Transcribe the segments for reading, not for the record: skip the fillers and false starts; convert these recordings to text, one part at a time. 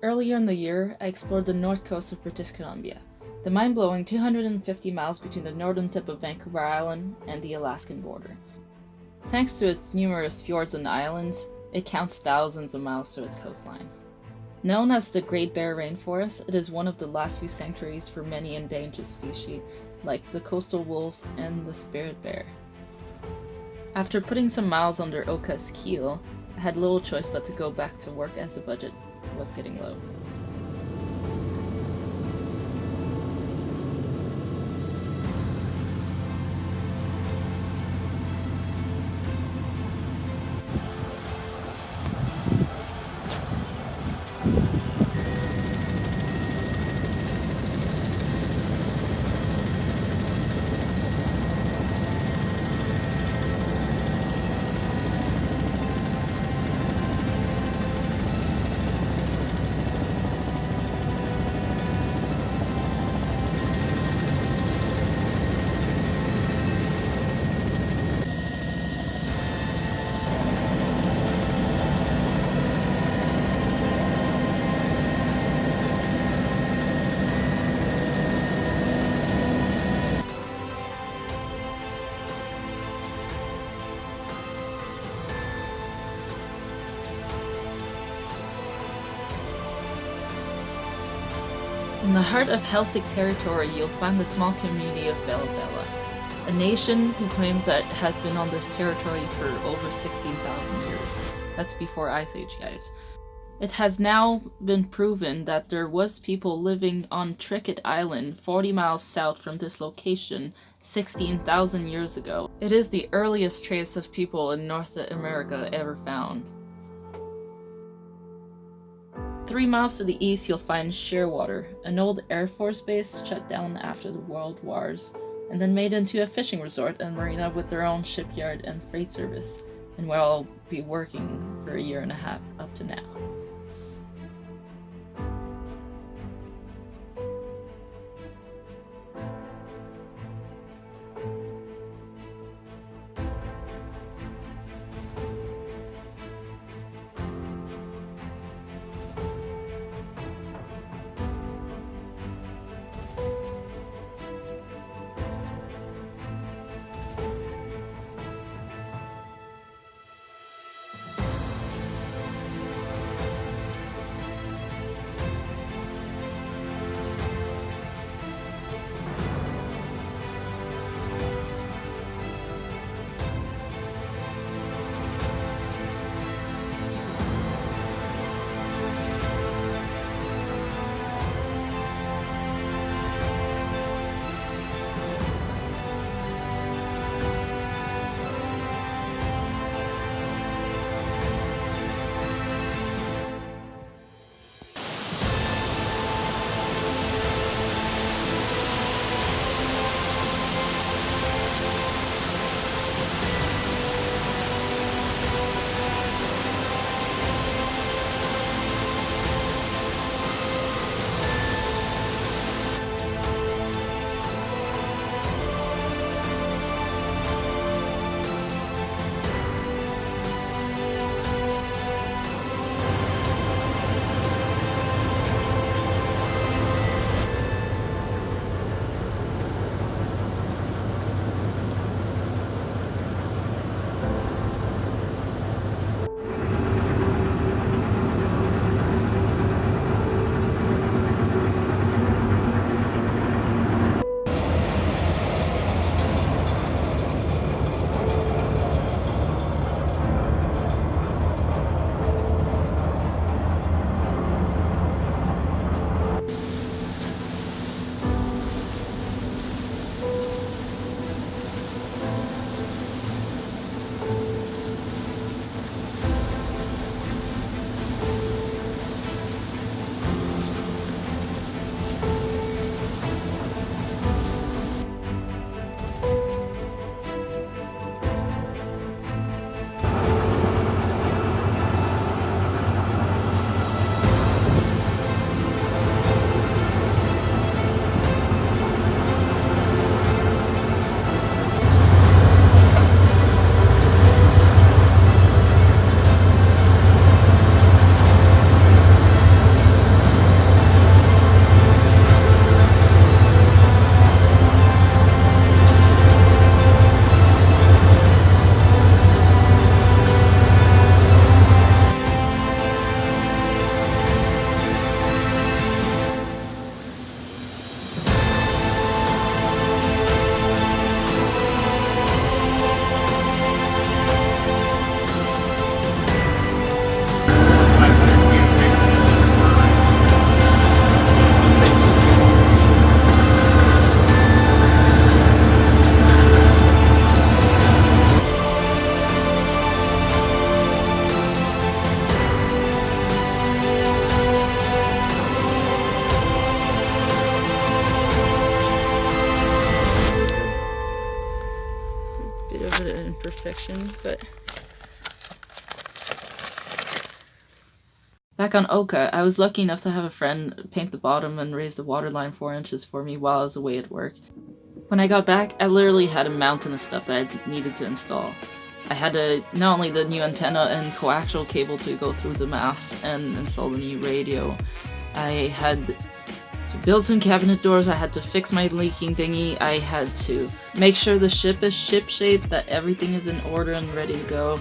Earlier in the year, I explored the north coast of British Columbia, the mind-blowing 250 miles between the northern tip of Vancouver Island and the Alaskan border. Thanks to its numerous fjords and islands, it counts thousands of miles to its coastline. Known as the Great Bear Rainforest, it is one of the last few sanctuaries for many endangered species like the coastal wolf and the spirit bear. After putting some miles under Oka's keel, I had little choice but to go back to work as the budget was getting low. In the heart of Helsik territory, you'll find the small community of Bella Bella, a nation who claims that it has been on this territory for over 16,000 years. That's before Ice Age, guys. It has now been proven that there was people living on Tricket Island, 40 miles south from this location, 16,000 years ago. It is the earliest trace of people in North America ever found. 3 miles to the east, you'll find Shearwater, an old Air Force base shut down after the World Wars, and then made into a fishing resort and marina with their own shipyard and freight service, and where I'll be working for a year and a half up to now. protection, but... Back on Oka, I was lucky enough to have a friend paint the bottom and raise the waterline 4 inches for me while I was away at work. When I got back, I literally had a mountain of stuff that I needed to install. I had to, not only the new antenna and coaxial cable to go through the mast and install the new radio, I had to build some cabinet doors, I had to fix my leaking dinghy, I had to make sure the ship is ship-shape, that everything is in order and ready to go.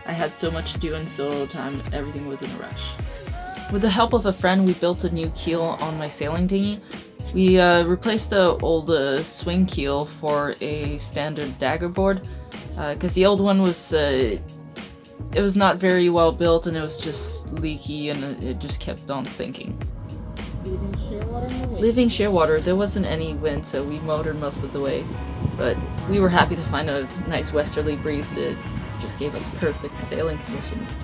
I had so much to do in so little time, everything was in a rush. With the help of a friend, we built a new keel on my sailing dinghy. We replaced the old swing keel for a standard dagger board, because the old one was it was not very well built and it was just leaky and it just kept on sinking. Leaving Shearwater, there wasn't any wind, so we motored most of the way, but we were happy to find a nice westerly breeze that just gave us perfect sailing conditions.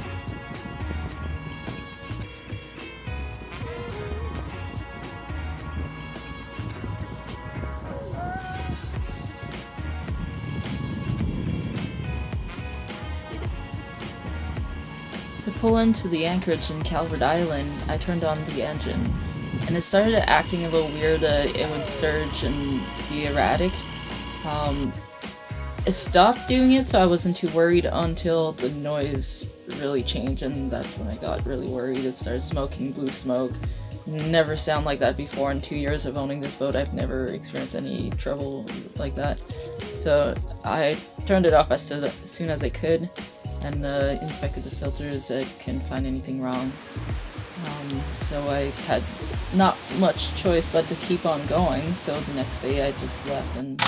To pull into the anchorage in Calvert Island, I turned on the engine, and it started acting a little weird. It would surge and be erratic. It stopped doing it, so I wasn't too worried until the noise really changed, and that's when I got really worried. It started smoking blue smoke. Never sound like that before. In 2 years of owning this boat, I've never experienced any trouble like that. So I turned it off as soon as I could, and inspected the filters. I couldn't find anything wrong. So I had not much choice but to keep on going, so the next day I just left and...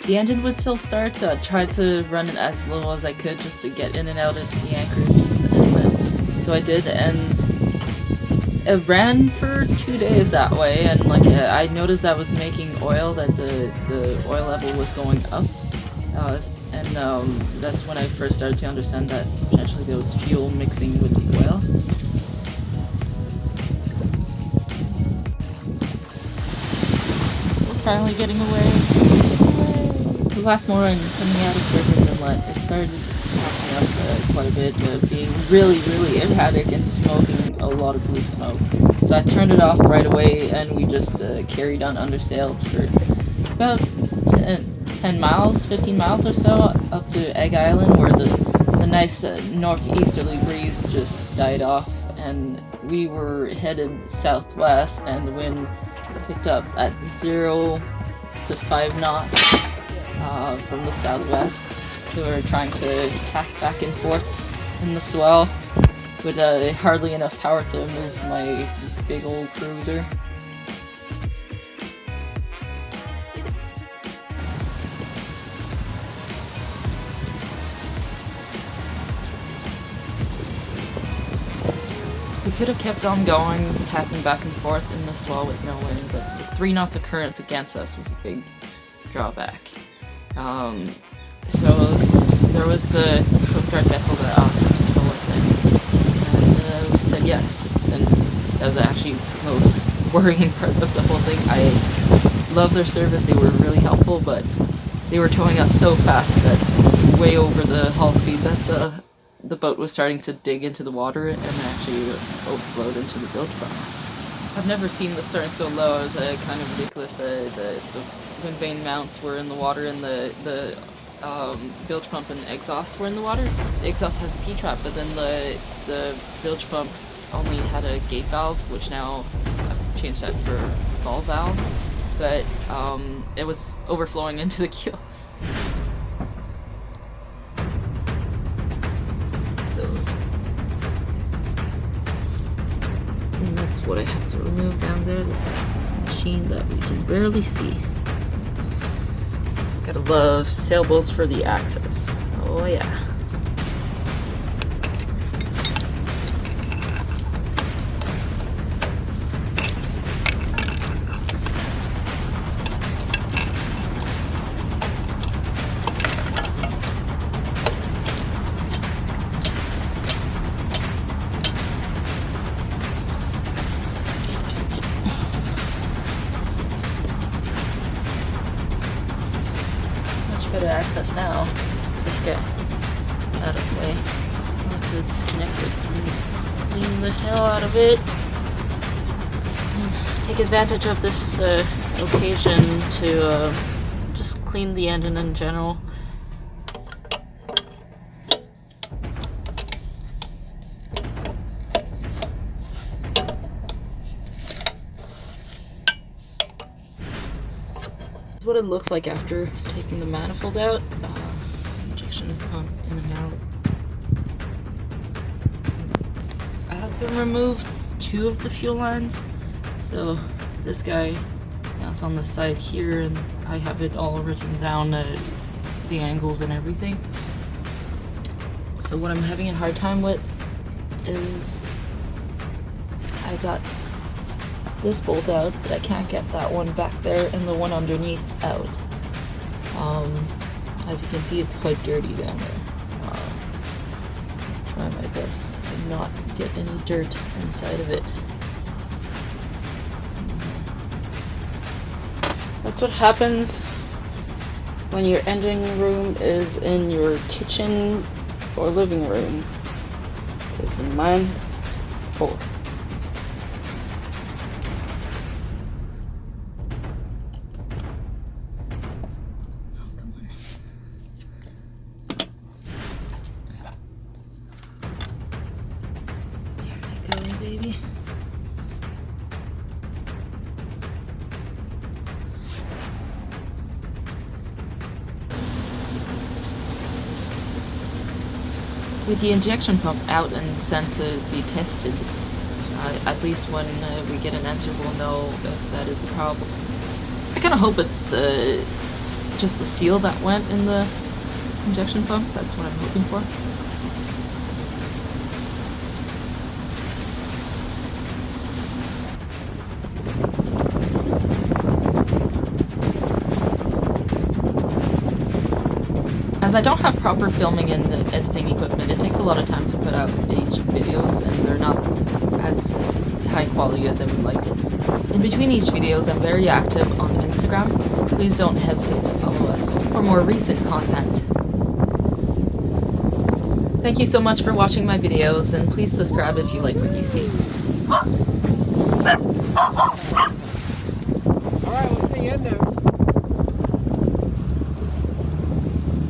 The engine would still start, so I tried to run it as low as I could just to get in and out of the anchorages, and so I did, and it ran for 2 days that way, and I noticed that I was making oil, that the oil level was going up, and that's when I first started to understand that potentially there was fuel mixing with the oil. We're finally getting away. The last morning, coming out of Bridges Inlet, it started popping up quite a bit, being really, really erratic and smoking a lot of blue smoke. So I turned it off right away, and we just carried on under sail for about 10 miles, 15 miles or so, up to Egg Island, where the nice northeasterly breeze just died off, and we were headed southwest, and the wind picked up at 0 to 5 knots. From the southwest. We were trying to tack back and forth in the swell with hardly enough power to move my big old cruiser. We could have kept on going, tacking back and forth in the swell with no wind, but the 3 knots of currents against us was a big drawback. So there was a Coast Guard vessel that offered to tow us in, and we said yes, and that was actually the most worrying part of the whole thing. I loved their service, they were really helpful, but they were towing us so fast that way over the hull speed that the boat was starting to dig into the water and actually overflowed into the bilge pump. I've never seen the stern so low. It was kind of ridiculous. The wind vane mounts were in the water, and the bilge pump and exhaust were in the water. The exhaust has the P-trap, but then the bilge pump only had a gate valve, which now I've changed that for a ball valve. But it was overflowing into the keel. And that's what I have to remove down there, this machine that we can barely see. Gotta love sailboats for the access. Oh yeah. to access now. This guy out of the way. I'll have to disconnect it and clean the hell out of it. And take advantage of this occasion to just clean the engine in general. What it looks like after taking the manifold out. Injection pump in and out. I had to remove 2 of the fuel lines. So this guy, it's on the side here, and I have it all written down, the angles and everything. So what I'm having a hard time with is I got this bolt out, but I can't get that one back there and the one underneath out. As you can see, it's quite dirty down there. Try my best to not get any dirt inside of it. That's what happens when your engine room is in your kitchen or living room. Because in mine, it's both. Baby. With the injection pump out and sent to be tested, at least when we get an answer, we'll know if that is the problem. I kind of hope it's just a seal that went in the injection pump. That's what I'm hoping for. As I don't have proper filming and editing equipment, it takes a lot of time to put out each videos, and they're not as high quality as I would like. In between each videos, I'm very active on Instagram. Please don't hesitate to follow us for more recent content. Thank you so much for watching my videos, and please subscribe if you like what you see.